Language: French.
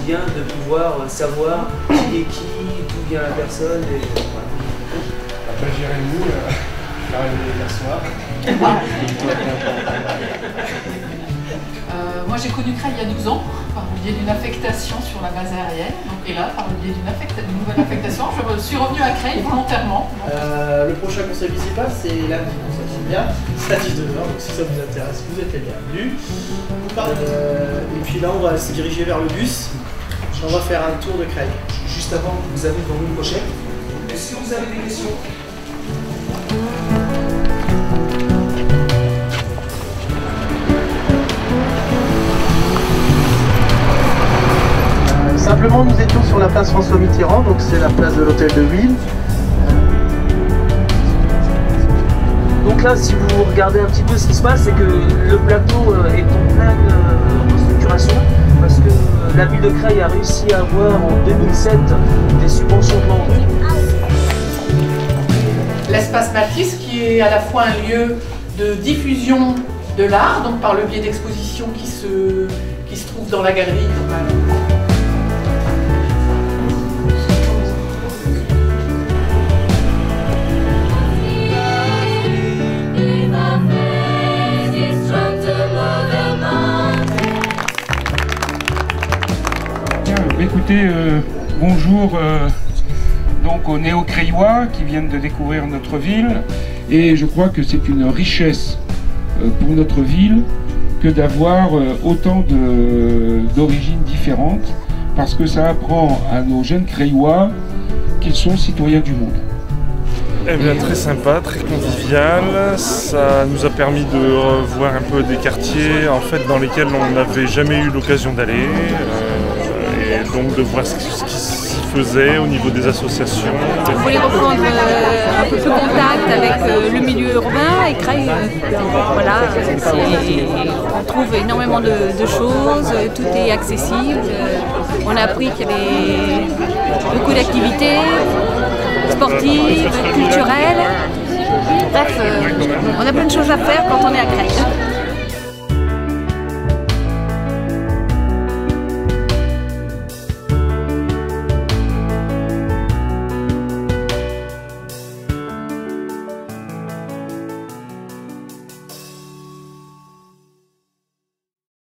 bien de pouvoir savoir qui est qui, d'où vient la personne. Et, voilà. Jérémy, arrivé hier soir. Moi j'ai connu Creil il y a 12 ans, par le biais d'une affectation sur la base aérienne. Et là, par le biais d'une nouvelle affectation, je suis revenue à Creil volontairement. Le prochain conseil municipal, c'est lundi, donc ça tombe bien, c'est à 19h, donc si ça vous intéresse, vous êtes les bienvenus. Et puis là, on va se diriger vers le bus, on va faire un tour de Creil. Juste avant, vous avez devant vous une pochette. Est-ce que vous avez des questions? Simplement, nous étions sur la place François Mitterrand, donc c'est la place de l'hôtel de ville. Donc là, si vous regardez un petit peu ce qui se passe, c'est que le plateau est en pleine restructuration parce que la ville de Creil a réussi à avoir en 2007 des subventions de land. L'espace Matisse, qui est à la fois un lieu de diffusion de l'art, donc par le biais d'expositions qui se trouvent dans la galerie. Écoutez, bonjour donc aux néo-creillois qui viennent de découvrir notre ville, et je crois que c'est une richesse pour notre ville que d'avoir autant d'origines différentes, parce que ça apprend à nos jeunes creillois qu'ils sont citoyens du monde. Eh bien, très sympa, très convivial. Ça nous a permis de voir un peu des quartiers en fait, dans lesquels on n'avait jamais eu l'occasion d'aller. Et donc de voir ce qui s'y faisait au niveau des associations. On voulait reprendre un peu plus contact avec le milieu urbain et Creil, voilà, on trouve énormément de choses, tout est accessible. On a appris qu'il y avait beaucoup d'activités sportives, culturelles. Bref, on a plein de choses à faire quand on est à Creil.